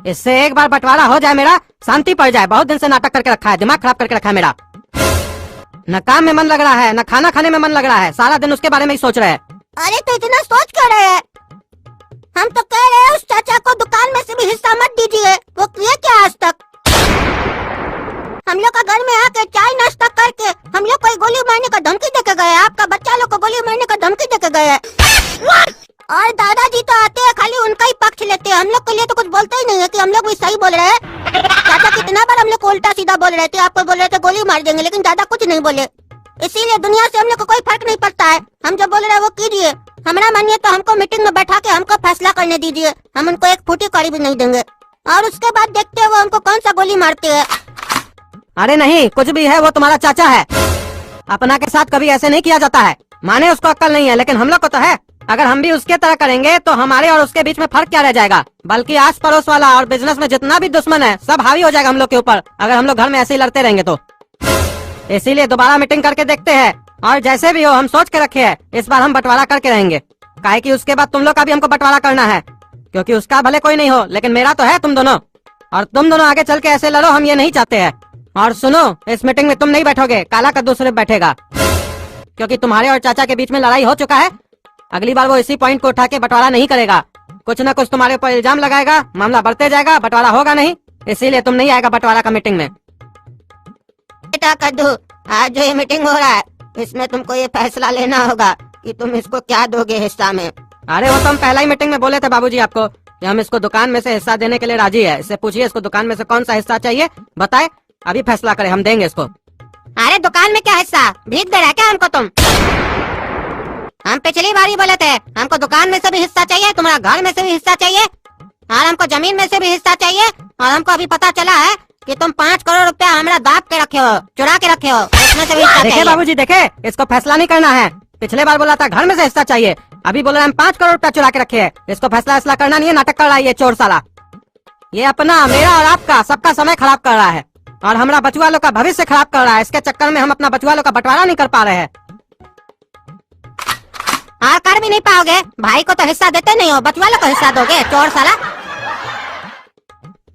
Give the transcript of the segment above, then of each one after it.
इससे एक बार बंटवारा हो जाए मेरा, शांति पड़ जाए। बहुत दिन से नाटक करके रखा है, दिमाग खराब करके रखा है मेरा। न काम में मन लग रहा है, न खाना खाने में मन लग रहा है, सारा दिन उसके बारे में ही सोच रहे हैं। अरे तो इतना सोच क्यों रहे हैं? हम तो कह रहे हैं उस चाचा को दुकान में से भी हिस्सा मत दीजिए। वो किए क्या आज तक? हम लोग का घर में आके चाय नाश्ता करके हम लोग को गोली मारने का धमकी देके गए। आपका बच्चा लोग को गोली मारने का धमकी देके गए। और दादाजी तो आते हैं खाली उनका ही पक्ष लेते हैं, हम लोग के लिए तो कुछ बोलते ही नहीं है कि हम लोग भी सही बोल रहे हैं। चाचा कितना बार हम लोग को उल्टा सीधा बोल रहे थे, आपको बोल रहे थे गोली मार देंगे, लेकिन दादा कुछ नहीं बोले। इसीलिए दुनिया से हम लोग को कोई फर्क नहीं पड़ता है। हम जो बोल रहे हैं वो कीजिए। हमारा मानिए तो हमको मीटिंग में बैठा के हमको फैसला करने दीजिए। हम उनको एक फूटी कड़ी भी नहीं देंगे और उसके बाद देखते हैं वो हमको कौन सा गोली मारते हैं। अरे नहीं, कुछ भी है वो तुम्हारा चाचा है। अपना के साथ कभी ऐसे नहीं किया जाता है। माने उसको अक्ल नहीं है, लेकिन हम लोग को तो है। अगर हम भी उसके तरह करेंगे तो हमारे और उसके बीच में फर्क क्या रह जाएगा? बल्कि आस पड़ोस वाला और बिजनेस में जितना भी दुश्मन है सब हावी हो जाएगा हम लोग के ऊपर, अगर हम लोग घर में ऐसे ही लड़ते रहेंगे तो। इसीलिए दोबारा मीटिंग करके देखते हैं, और जैसे भी हो हम सोच के रखे हैं इस बार हम बंटवारा करके रहेंगे। काहे कि उसके बाद तुम लोग का भी हमको बंटवारा करना है, क्योंकि उसका भले कोई नहीं हो लेकिन मेरा तो है तुम दोनों। और तुम दोनों आगे चल के ऐसे लड़ो, हम ये नहीं चाहते हैं। और सुनो, इस मीटिंग में तुम नहीं बैठोगे, काला कद्दू सिर्फ बैठेगा, क्योंकि तुम्हारे और चाचा के बीच में लड़ाई हो चुका है। अगली बार वो इसी पॉइंट को उठा के बंटवारा नहीं करेगा। कुछ न कुछ तुम्हारे ऊपर इल्जाम लगाएगा, मामला बढ़ते जाएगा, बंटवारा होगा नहीं। इसीलिए तुम नहीं आएगा बंटवारा का मीटिंग में। बेटा कद्दू, आज जो ये मीटिंग हो रहा है इसमें तुमको ये फैसला लेना होगा कि तुम इसको क्या दोगे हिस्सा में। अरे वो तो हम पहला ही मीटिंग में बोले थे बाबूजी आपको कि हम इसको दुकान में से हिस्सा देने के लिए राजी है। इससे पूछिए इसको दुकान में से कौन सा हिस्सा चाहिए, बताए, अभी फैसला करें, हम देंगे इसको। अरे दुकान में क्या हिस्सा, भीख दे रहा है क्या हमको तुम? हम पिछली बार ही बोले थे हमको दुकान में से भी हिस्सा चाहिए, तुम्हारा घर में से भी हिस्सा चाहिए, और हमको जमीन में से भी हिस्सा चाहिए। और हमको अभी पता चला है कि तुम 5 करोड़ रुपया हमारा दाब के रखे हो, चुरा के रखे हो, उसमें से भी हिस्सा चाहिए। देखे बाबूजी, देखे, इसको फैसला नहीं करना है। पिछले बार बोला था घर में से हिस्सा चाहिए, अभी बोल रहे हम 5 करोड़ रुपया चुरा के रखे हैं। इसको फैसला करना नहीं है, नाटक कर रहा है ये चोर साला। ये अपना, मेरा और आपका सबका समय खराब कर रहा है और हमारा बचुआ लोग का भविष्य खराब कर रहा है। इसके चक्कर में हम अपना बचुआ लोग का बंटवारा नहीं कर पा रहे हैं। हाँ, कर भी नहीं पाओगे, भाई को तो हिस्सा देते नहीं हो, बचुआ लोग को हिस्सा दोगे, चोर साला।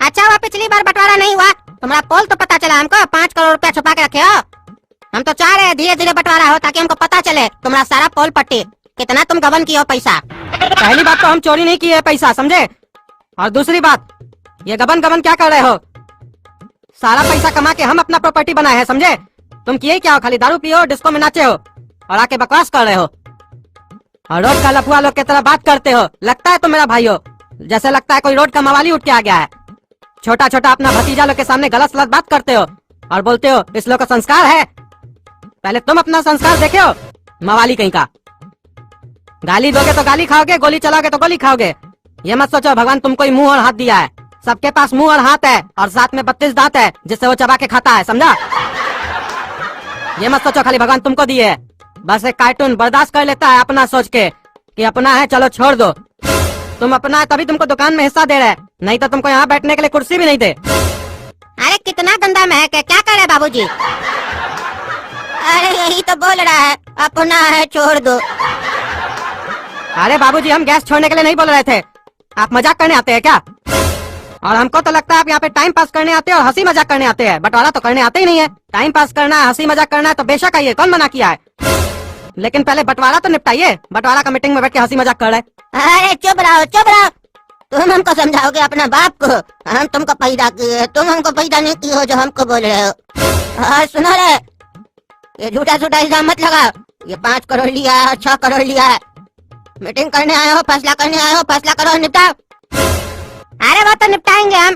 अच्छा हुआ पिछली बार बंटवारा नहीं हुआ, तुम्हारा पोल तो पता चला हमको। 5 करोड़ रुपया छुपा के रखे हो। हम तो चाह रहे हैं धीरे धीरे बंटवारा हो ताकि हमको पता चले तुम्हारा सारा पोल पट्टी, कितना तुम गबन किए हो पैसा। पहली बात तो हम चोरी नहीं किए पैसा, समझे? और दूसरी बात, ये गबन क्या कर रहे हो? सारा पैसा कमा के हम अपना प्रॉपर्टी बनाए हैं, समझे? तुम किए क्या हो? खाली दारू पियो, डिस्को में नाचे हो और आके बकवास कर रहे हो और रोड का लफुआ लोग की तरह बात करते हो। लगता है तुम मेरा भाई हो, जैसे लगता है कोई रोड का मवाली उठ के आ गया है। छोटा छोटा अपना भतीजा लोग के सामने गलत सलत बात करते हो और बोलते हो इस लोग का संस्कार है। पहले तुम अपना संस्कार देखे हो, मवाली कहीं का। गाली दोगे तो गाली खाओगे, गोली चलाओगे तो गोली खाओगे। ये मत सोचो भगवान तुमको ही मुंह और हाथ दिया है। सबके पास मुंह और हाथ है और साथ में 32 दांत है जिससे वो चबा के खाता है, समझा? ये मत सोचो खाली भगवान तुमको दिए है। बस एक कार्टून बर्दाश्त कर लेता है अपना सोच के कि अपना है, चलो छोड़ दो। तुम अपना है तभी तुमको दुकान में हिस्सा दे रहे, नहीं तो तुमको यहाँ बैठने के लिए कुर्सी भी नहीं दे। अरे कितना गंदा महक है, क्या कर रहे बाबूजी? अरे यही तो बोल रहा है, अपना है छोड़ दो। अरे बाबूजी, हम गैस छोड़ने के लिए नहीं बोल रहे थे। आप मजाक करने आते हैं क्या? और हमको तो लगता है आप यहाँ पे टाइम पास करने आते हैं और हंसी मजाक करने आते हैं। बंटवारा तो करने आते ही नहीं है। टाइम पास करना है, हंसी मजाक करना है तो बेशक आइए, कौन मना किया है? लेकिन पहले बंटवारा तो निपटाइए। बंटवारा का मीटिंग में बैठ के हंसी मजाक कर रहे। अरे चुप रहो, चुप रहो। तुम हमको समझाओगे अपना बाप को? हम तुमको पैदा किए, तुम हमको पैदा नहीं किए हो जो हमको बोल रहे हो। और सुनो रे, ये झूठा झूठा इल्जाम मत लगाओ। ये 5 करोड़ लिया है और 6 करोड़ लिया है। मीटिंग करने आए हो, फैसला करने आए हो, फैसला करो, निपटाओ। अरे वो तो निपटाएंगे हम।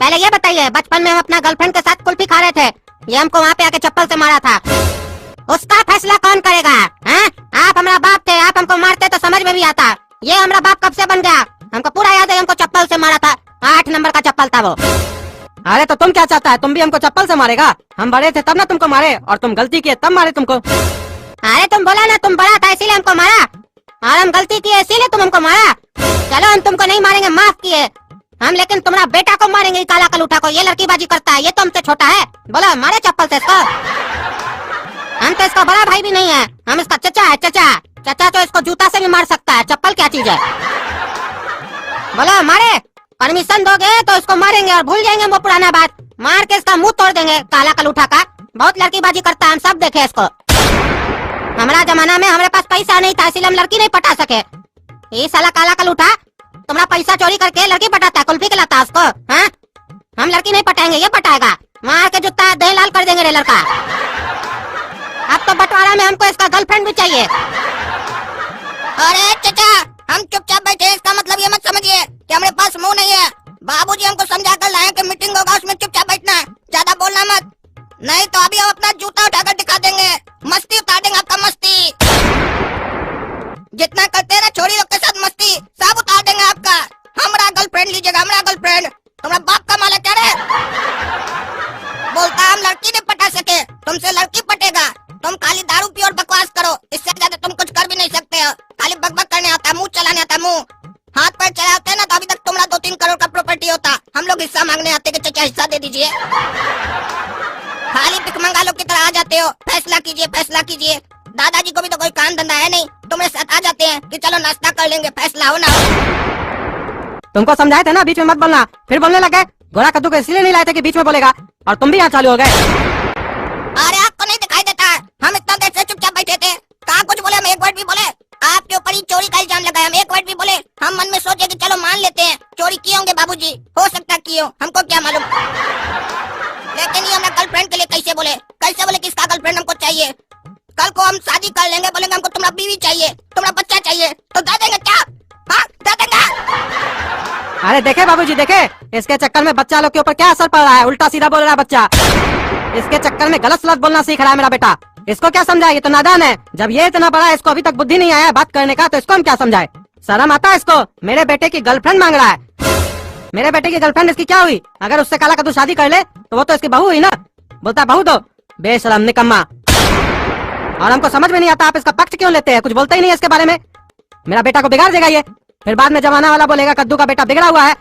पहले ये बताइए, बचपन में हम अपना गर्लफ्रेंड के साथ कुल्फी खा रहे थे, ये हमको वहाँ पे आके चप्पल से मारा था, उसका फैसला कौन करेगा? हैं? आप हमारा बाप थे, आप हमको मारते तो समझ में भी आता। ये हमारा बाप कब से बन गया? हमको पूरा याद है, हमको चप्पल से मारा था, 8 नंबर का चप्पल था वो। अरे तो तुम क्या चाहता है? तुम भी हमको चप्पल से मारेगा? हम बड़े थे तब ना तुमको मारे, और तुम गलती किए तब मारे तुमको। अरे तुम बोला ना तुम बड़ा था इसीलिए हमको मारा, और हम गलती किए इसीलिए तुम हमको मारा। चलो हम तुमको नहीं मारेंगे, माफ किए हम, लेकिन तुम्हारा बेटा को मारेंगे, काला कलूठा को। ये लड़कीबाजी करता है, ये तो हमसे छोटा है। बोलो मारे चप्पल से इसको। हम तो इसका बड़ा भाई भी नहीं है, हम इसका चचा है, चचा। चचा तो इसको जूता से भी मार सकता है, चप्पल क्या चीज है? बोलो मारे, परमिशन दोगे तो इसको मारेंगे और भूल जाएंगे वो पुराना बात। मार के इसका मुंह तोड़ देंगे काला कलूठा का। बहुत लड़कीबाजी करता है, हम सब देखे इसको। हमारा जमाना में हमारे पास पैसा नहीं था, इसलिए हम लड़की नहीं पटा सके। ये साला काला कलूठा तुम्हारा पैसा चोरी करके लड़की पटाता है, कुल्फी खिलाता है उसको। हाँ? हम लड़की नहीं पटाएंगे, ये पटाएगा। मार के जूता दे लाल कर देंगे रे लड़का। अब तो बंटवारा में हमको इसका गर्लफ्रेंड भी चाहिए। अरे चाचा, हम चुपचाप बैठे, इसका मतलब ये मत समझिए कि हमारे पास मुंह नहीं है। बाबूजी हमको समझा कर लाए कि मीटिंग होगा, उसमें चुपचाप बैठना है, ज्यादा बोलना मत, नहीं तो अभी हम अपना जूता उठाकर दिखा देंगे, मस्ती उतार देंगे आपका मस्ती। जितना करते हैं ना छोरी लोग के साथ मस्ती, सब उतार देंगे आपका। हमारा गर्लफ्रेंड लीजिएगा, हमारा गर्लफ्रेंड। तुम्हारा बाप का माल है क्या रे? बोलता हम लड़की नहीं पटा सके, तुमसे लड़की पटेगा। तुम खाली दारू पियो और बकवास करो, इससे ज्यादा तुम कुछ कर भी नहीं सकते हो। खाली बकबक करने आता है, मुंह चलाने आता है, मुंह हाथ पैर चला होते हैं ना, तो अभी तक तुम्हारा 2-3 करोड़ का प्रॉपर्टी होता। हम लोग हिस्सा मांगने आते कि चाचा हिस्सा दे दीजिए। खाली भिखमंगा लोग की तरह आ जाते हो, फैसला कीजिए, फैसला कीजिए। दादाजी को भी तो कोई काम धंधा है नहीं, तुम्हारे साथ आ जाते हैं कि चलो नाश्ता कर लेंगे, फैसला हो ना हो। तुमको समझाए थे ना बीच में मत बोलना, फिर बोलने लगे। घोड़ा कद्दू को इसलिए नहीं लाए थे कि बीच में बोलेगा, और तुम भी यहाँ चालू हो गए। अरे आपको नहीं दिखाई देता? हम इतना देर से चुपचाप बैठे थे, कहाँ कुछ बोले? हम एक वर्ड भी बोले? आपके ऊपर ही चोरी का इल्जाम लगाया, हम एक वर्ड भी बोले? हम मन में सोचे कि चलो मान लेते हैं चोरी किए होंगे बाबूजी, हो सकता किए हो, हमको क्या मालूम। लेकिन ये हमारे गर्लफ्रेंड के लिए कैसे बोले? कैसे बोले कि इसका गर्लफ्रेंड हमको चाहिए? कल को हम शादी कर लेंगे, बोलेंगे हमको तुम्हारा बीवी चाहिए, तुम्हारा बच्चा चाहिए, तो दे देंगे क्या? हाँ, दे देंगे। अरे देखे बाबूजी, देखे इसके चक्कर में बच्चा लोग के ऊपर क्या असर पड़ रहा है। उल्टा सीधा बोल रहा है बच्चा। इसके चक्कर में गलत सलत बोलना सीख रहा है मेरा बेटा। इसको क्या समझाए? ये तो नादान है। जब ये इतना बड़ा है, इसको अभी तक बुद्धि नहीं आया है बात करने का, तो इसको हम क्या समझाए? शर्म आता है इसको? मेरे बेटे की गर्लफ्रेंड मांग रहा है। मेरे बेटे की गर्लफ्रेंड इसकी क्या हुई? अगर उससे काला कद्दू शादी कर ले तो वो तो इसकी बहू हुई ना। बोलता बहू दो, बेशरम निकम्मा। और हमको समझ में नहीं आता आप इसका पक्ष क्यों लेते हैं? कुछ बोलते ही नहीं इसके बारे में। मेरा बेटा को बिगाड़ देगा ये, फिर बाद में जमाना वाला बोलेगा कद्दू का बेटा बिगड़ा हुआ है।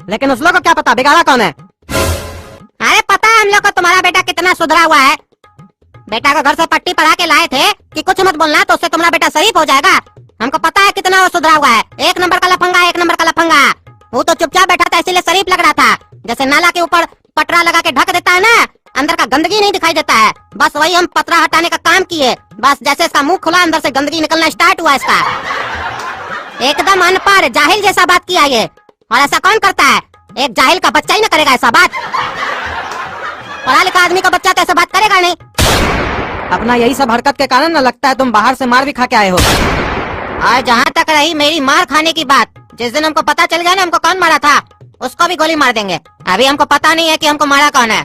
लेकिन उस लोग को क्या पता बिगाड़ा कौन है? अरे पता है हम लोग को तुम्हारा बेटा कितना सुधरा हुआ है। बेटा को घर से पट्टी पढ़ा के लाए थे कि कुछ मत बोलना, तो उससे तुम्हारा बेटा शरीफ हो जाएगा। हमको पता है कितना वो सुधरा हुआ है। 1 नंबर का लफंगा, 1 नंबर का लफंगा। वो तो चुपचाप बैठा था, इसीलिए शरीफ लग रहा था। जैसे नाला के ऊपर पटरा लगा के ढक देता है ना, अंदर का गंदगी नहीं दिखाई देता है, बस वही हम पतरा हटाने का काम किए। बस जैसे इसका मुंह खुला, अंदर से गंदगी निकलना स्टार्ट हुआ इसका। एकदम अनपढ़ जाहिल जैसा बात किया ये। और ऐसा कौन करता है? एक जाहिल का बच्चा ही ना करेगा ऐसा बात। पढ़ा लिखा आदमी का बच्चा तो ऐसा बात करेगा नहीं। अपना यही सब हरकत के कारण न लगता है तुम बाहर से मार भी खा के आए हो। और जहाँ तक रही मेरी मार खाने की बात, जिस दिन हमको पता चल गया ना हमको कौन मारा था, उसको भी गोली मार देंगे। अभी हमको पता नहीं है कि हमको मारा कौन है।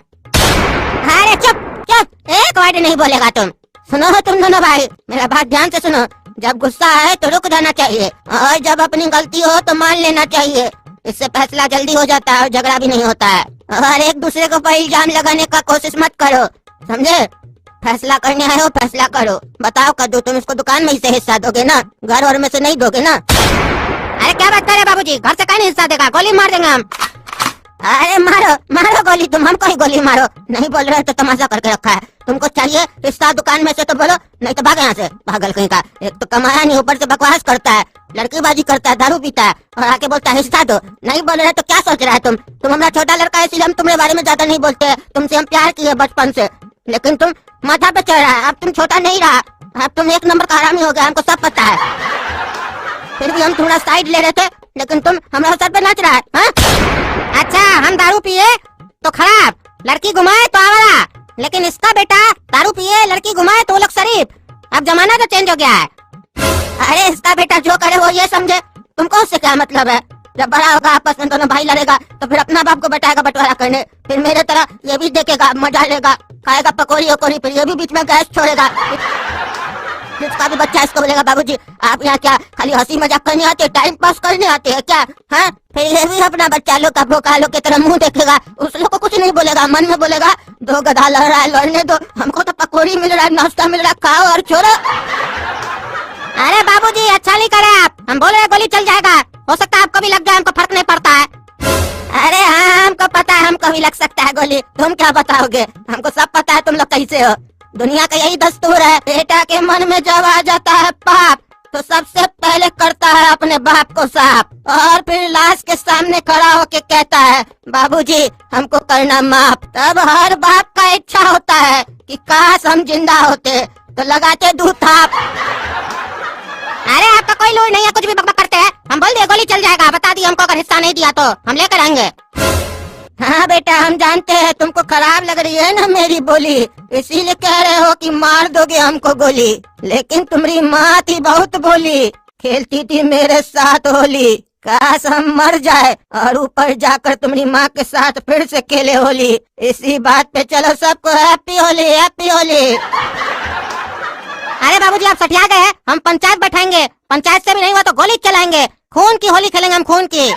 अरे चुप चुप, एक वर्ड नहीं बोलेगा तुम। सुनो तुम दोनों भाई, मेरा बात ध्यान से सुनो। जब गुस्सा है तो रुक जाना चाहिए, और जब अपनी गलती हो तो मान लेना चाहिए। इससे फैसला जल्दी हो जाता है और झगड़ा भी नहीं होता है। और एक दूसरे को पर इल्जाम लगाने का कोशिश मत करो, समझे? फैसला करने आए हो, फैसला करो। बताओ कद्दू, तुम इसको दुकान में से हिस्सा दोगे ना? घर और में से नहीं दोगे ना? अरे क्या बात कर रहे बाबूजी, घर से कहीं नहीं हिस्सा देगा, गोली मार देंगे हम। अरे मारो मारो गोली, तुम हमको ही गोली मारो। नहीं बोल रहे तो तमाशा करके रखा है। तुमको चाहिए हिस्सा दुकान में से तो बोलो, नहीं तो भाग यहाँ से, पागल कहीं का। एक तो कमाया नहीं, ऊपर से बकवास करता है, लड़कीबाजी करता है, दारू पीता है, और आके बोलता है हिस्सा दो। नहीं बोल रहे तो क्या सोच रहा है तुम? हमारा छोटा लड़का है, इसलिए हम तुम्हारे बारे में ज्यादा नहीं बोलते। तुमसे हम प्यार किए बचपन से, लेकिन तुम माथा पे चढ़ रहा है। अब तुम छोटा नहीं रहा, अब तुम 1 नंबर का हरामी हो गया, हमको सब पता है। फिर भी हम थोड़ा साइड ले रहे थे, लेकिन तुम हमारे सर पे नाच रहा है। हाँ? अच्छा, हम दारू पिए तो खराब, लड़की घुमाए तो आवारा, लेकिन इसका बेटा दारू पिए लड़की घुमाए तो वो लोग शरीफ। अब जमाना तो चेंज हो गया है। अरे इसका बेटा जो करे वो ये समझे, तुमको उससे क्या मतलब है? जब बड़ा होगा आपस में दोनों भाई लड़ेगा तो फिर अपना बाप को बैठाएगा बंटवारा करने, फिर मेरे तरह ये भी देखेगा, मजा लेगा, खाएगा पकौड़ी वकौड़ी, फिर ये भी बीच में गैस छोड़ेगा। जिसका भी बच्चा इसको बोलेगा बाबूजी आप यहाँ क्या खाली हंसी मजाक करने आते, टाइम पास करने आते हैं क्या? हाँ, फिर ये भी अपना बच्चा लोग का भोका लोग की तरह मुंह देखेगा, उस लोग को कुछ नहीं बोलेगा, मन में बोलेगा 2 गधा लड़ रहा है, लड़ने दो, हमको तो पकौड़ी मिल रहा है, नाश्ता मिल रहा है, खाओ और छोड़ो। अरे बाबूजी अच्छा नहीं करे आप, हम बोल रहे गोली चल जाएगा, हो सकता है आपको भी लग जाए, हमको फर्क नहीं पड़ता है। अरे हाँ हमको पता है, हमको भी लग सकता है गोली, तुम क्या बताओगे? हमको सब पता है तुम लोग कैसे हो। दुनिया का यही दस्तूर है, बेटा के मन में जब आ जाता है पाप तो सबसे पहले करता है अपने बाप को साफ, और फिर लाश के सामने खड़ा होके कहता है बाबूजी हमको करना माफ। तब हर बाप का इच्छा होता है कि काश हम जिंदा होते, तो लगाते दूध थाप। अरे आपका कोई लोड नहीं है, कुछ भी बकबक करते हैं। हम बोल दिए गोली चल जाएगा, बता दिए हमको, अगर हिस्सा नहीं दिया तो हम लेकर आएंगे। हाँ बेटा हम जानते हैं तुमको खराब लग रही है ना मेरी बोली, इसीलिए कह रहे हो कि मार दोगे हमको गोली। लेकिन तुम्हारी माँ थी बहुत भोली, खेलती थी मेरे साथ होली। काश हम मर जाए और ऊपर जाकर तुम्हारी माँ के साथ फिर से खेले होली। इसी बात पे चलो सबको हैप्पी होली, हैप्पी होली। अरे बाबूजी आप सठिया गए हैं, हम पंचायत बैठाएंगे, पंचायत से भी नहीं हुआ तो गोली चलाएंगे, खून की होली खेलेंगे हम, खून की।